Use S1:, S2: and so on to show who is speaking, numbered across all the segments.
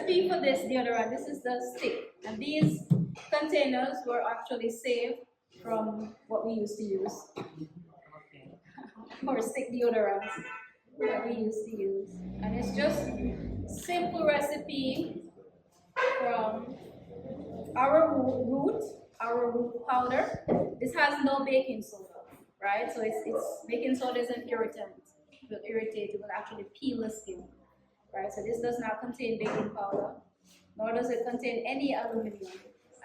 S1: recipe for this deodorant, this is the stick. And these containers were actually saved from what we used to use. Or stick deodorants that we used to use. And it's just simple recipe from arrowroot powder. This has no baking soda, right? So it's baking soda is an irritant. It will irritate, it will actually peel the skin, right? So this does not contain baking powder, nor does it contain any aluminum,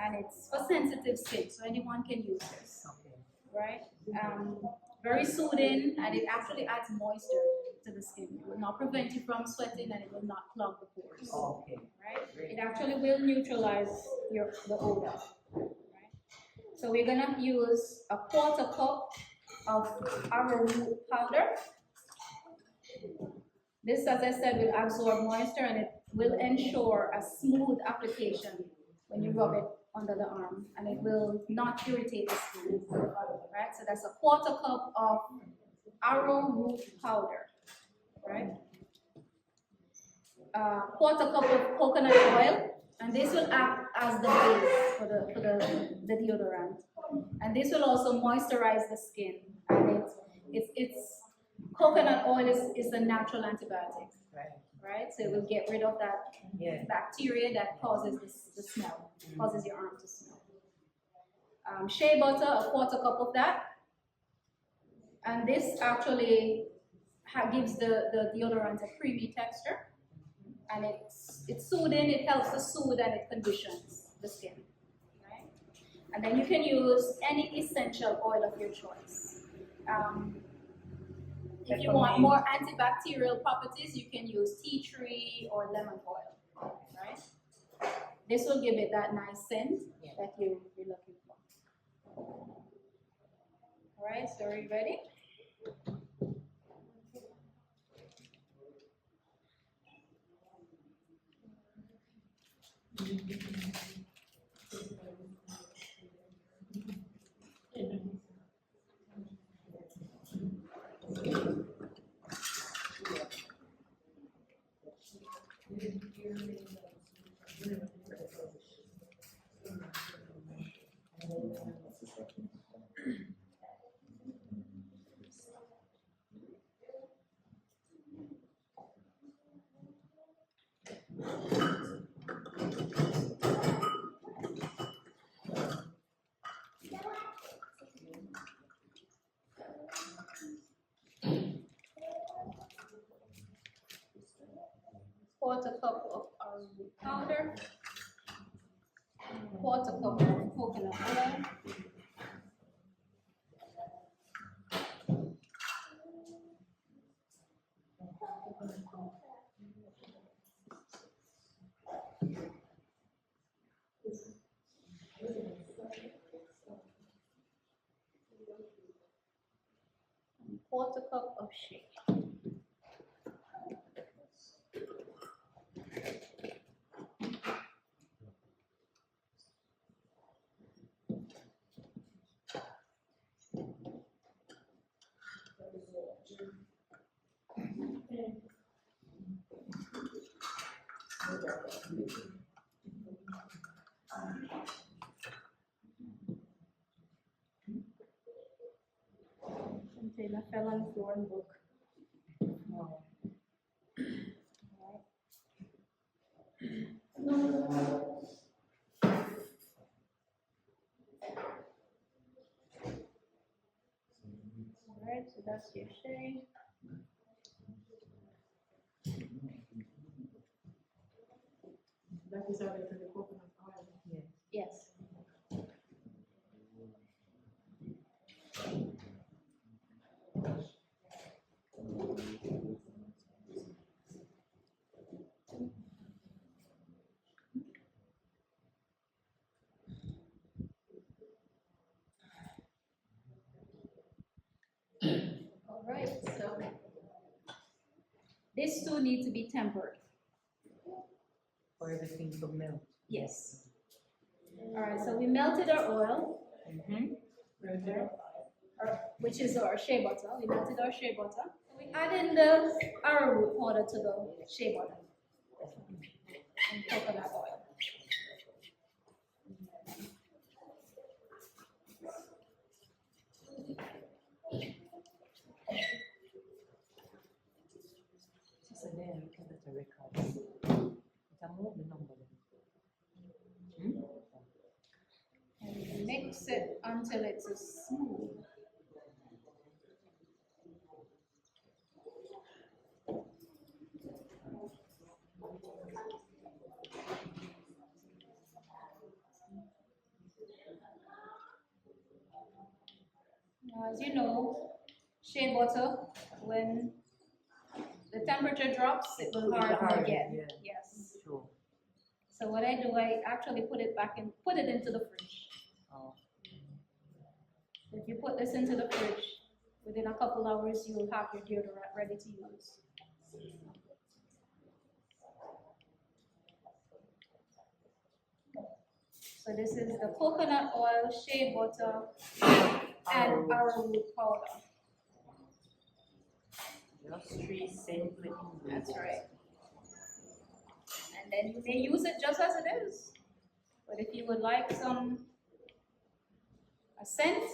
S1: and it's for sensitive skin, so anyone can use this, right? Very soothing, and it actually adds moisture to the skin. It will not prevent you from sweating, and it will not clog the pores, right? It actually will neutralize the odor, right? So we're gonna use a quarter cup of arrowroot powder. This, as I said, will absorb moisture, and it will ensure a smooth application when you rub it under the arm, and it will not irritate the skin, right? So that's a quarter cup of arrowroot powder, right? Quarter cup of coconut oil, and this will act as the base for the deodorant, and this will also moisturize the skin. And it's coconut oil is a natural antibiotic, right? So it will get rid of that bacteria that causes the smell, causes your arm to smell. Shea butter, a quarter cup of that. And this actually gives the deodorant a creamy texture. And it's soothing, it helps to soothe, and it conditions the skin, right? And then you can use any essential oil of your choice. If you want more antibacterial properties, you can use tea tree or lemon oil, right? This will give it that nice scent that you're looking for. All right, so are you ready? Quarter cup of arrowroot powder, quarter cup of coconut oil, and quarter cup of shea. Container fell on the floor and broke. Alright, so that's your shade.
S2: That is already the coconut oil.
S1: Yes. All right, so these two need to be tempered.
S2: For everything to melt.
S1: Yes. All right, so we melted our oil, which is our shea butter. We melted our shea butter. We add in the arrowroot powder to the shea butter. and coconut oil.
S3: So there, look at the records. It's a movie number.
S1: And mix it until it's smooth. Now, as you know, shea butter, when the temperature drops, it will harden again.
S3: Yeah.
S1: Yes.
S3: Sure.
S1: So what I do, I actually put it into the fridge.
S3: Oh.
S1: If you put this into the fridge, within a couple hours, you will have your deodorant ready to use. So this is the coconut oil, shea butter, and arrowroot powder.
S3: Just 3 simple ingredients.
S1: That's right. And then you may use it just as it is. But if you would like a scent,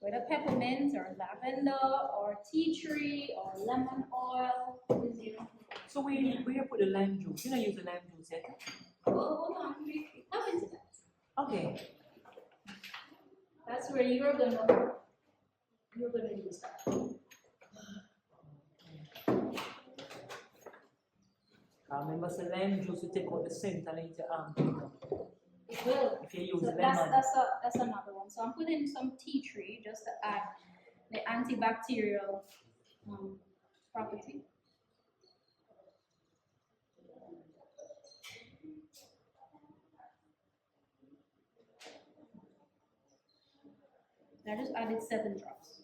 S1: with a peppermint or lavender or tea tree or lemon oil,
S3: So we put the lime juice. You know, use the lime juice yet?
S1: well, hold on, we come into that.
S3: Okay.
S1: That's where you're gonna use that.
S3: I remember the lime juice to take out the scent and into
S1: It will.
S3: if you use
S1: So
S3: lemon.
S1: that's another one. So I'm putting some tea tree just to add the antibacterial property. I just added 7 drops.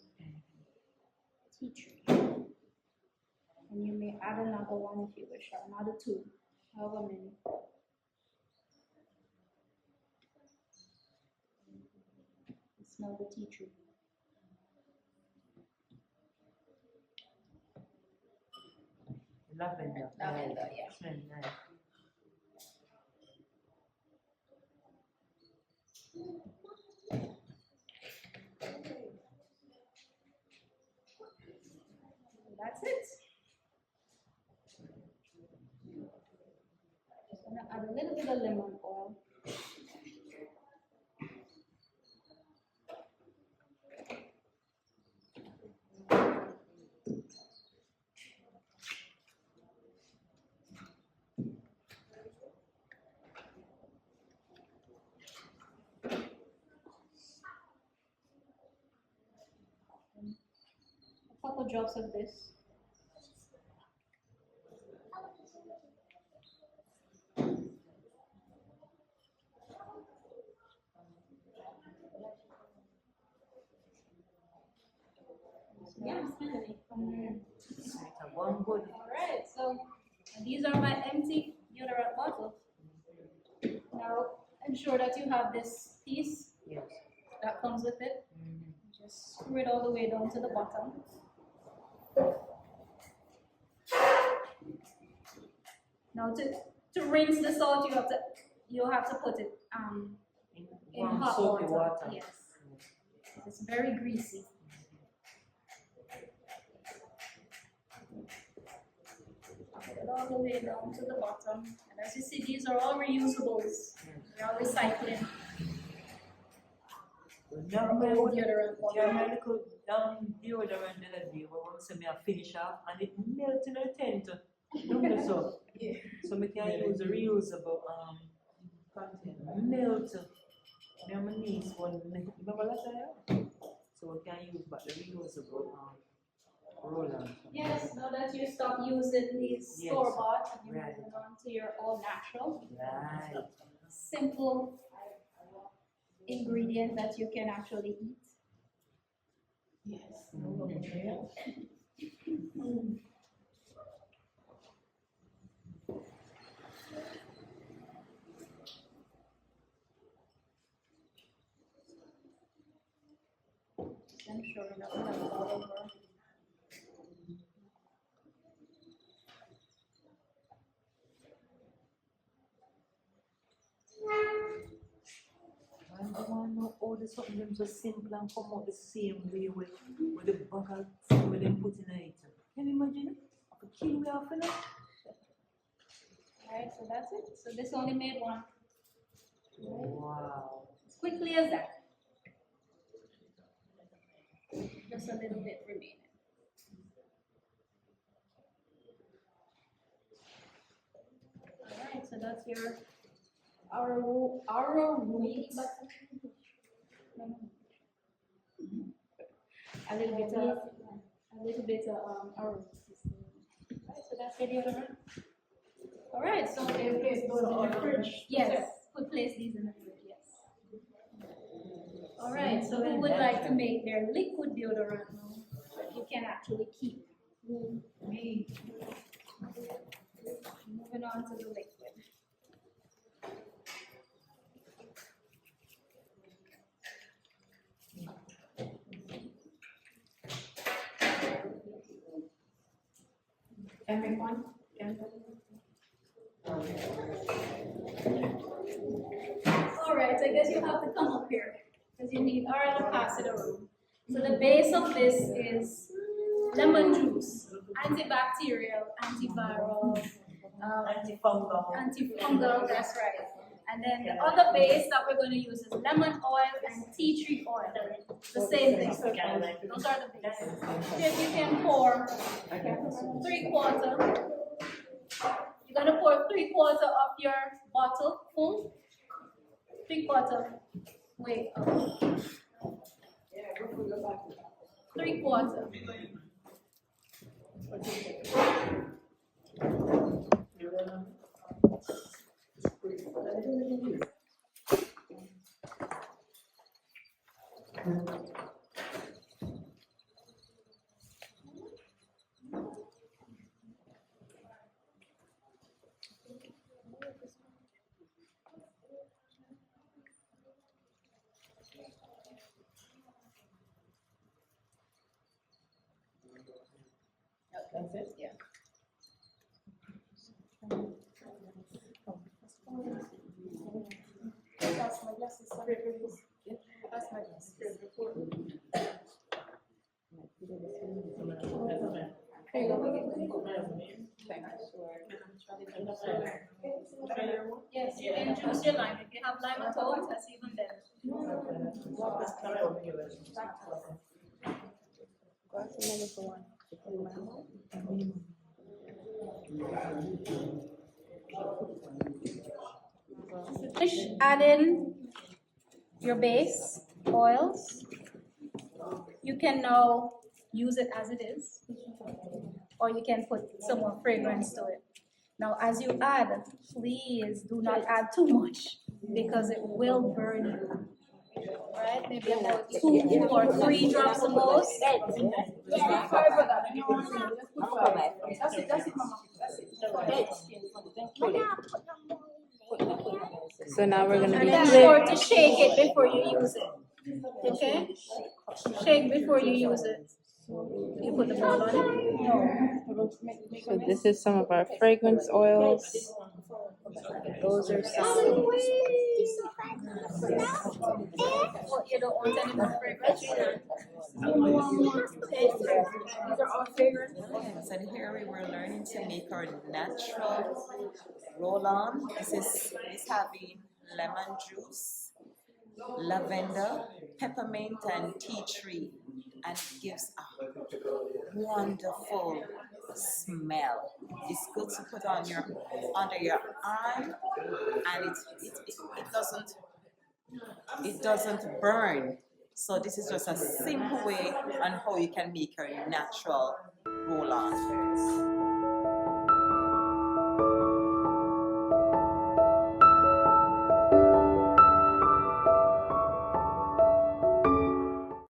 S1: Tea tree. And you may add another one if you wish, or another 2, however many. Smell the tea tree.
S3: Lavender.
S1: Lavender, yeah.
S3: Smell nice.
S1: That's it. Just gonna add a little bit of lemon oil. A couple drops of this. Yeah, I'm smelling it.
S3: One good.
S1: Alright, so these are my empty deodorant bottles. Now ensure that you have this piece
S3: Yes.
S1: that comes with it. Just screw it all the way down to the bottom. Now to rinse this out, you have to put it in
S3: Warm
S1: hot
S3: soapy
S1: water.
S3: water.
S1: Yes, it's very greasy. Put it all the way down to the bottom. And as you see, these are all reusables. They're all recycling.
S3: Now, my
S1: Deodorant bottle.
S3: yeah, my little deodorant the other day, when say me a finish off and it melt in a tent. Don't know so. So me can use a reusable melt. Me and my niece one remember last time? So we can use but the reusable roller.
S1: Yes, now that you stop using these
S3: Yes.
S1: store-bought and you're
S3: Right.
S1: moving on to your all natural,
S3: Right.
S1: simple ingredient that you can actually eat.
S2: Yes.
S1: I'm sure that will have it all over.
S3: something them so simple and come out the same way with the bag of thing with them put in it. Can you imagine? I could kill me off, you know?
S1: Alright, so that's it. So this only made one.
S3: Wow.
S1: As quickly as that. Just a little bit remaining. Alright, so that's your root. A little bit of arrow. Alright, so that's your deodorant. Alright, so
S2: Place those in the fridge.
S1: yes, we place these in the fridge, yes. Alright, so who would like to make their liquid deodorant now that you can actually keep? Me. Moving on to the liquid.
S2: Everyone?
S1: Alright, I guess you have to come up here because you need, alright, I'll pass it around. So the base of this is lemon juice, antibacterial, antiviral, antifungal, that's right. And then the other base that we're going to use is lemon oil and tea tree oil. The same thing. Those are the bases. Here you can pour 3/4. You're going to pour 3/4 of your bottle full. 3/4. Wait. 3/4.
S2: That's it?
S1: Yeah. That's my glasses. Sorry. That's my glasses. Yes, you can choose your lime. If you have lime at all, that's even better. Finish adding your base oils. You can now use it as it is, or you can put some more fragrance to it. Now, as you add, please do not add too much because it will burn you. Right? Maybe about 2 or 3 drops the most.
S2: Sorry about that. That's it, Mama. That's it.
S4: So now we're gonna
S1: And
S4: be
S1: then sure to shake it before you use it. Okay? Shake before you use it. You put the ball on it.
S4: So this is some of our fragrance oils. Those are some.
S1: What, you don't want any more fragrance?
S2: These are all fragrant.
S5: Yes, and here we were learning to make our natural roll-on. This having lemon juice, lavender, peppermint, and tea tree, and it gives a wonderful smell. It's good to put on under your arm, and it doesn't burn. So this is just a simple way on how you can make your natural roll-on.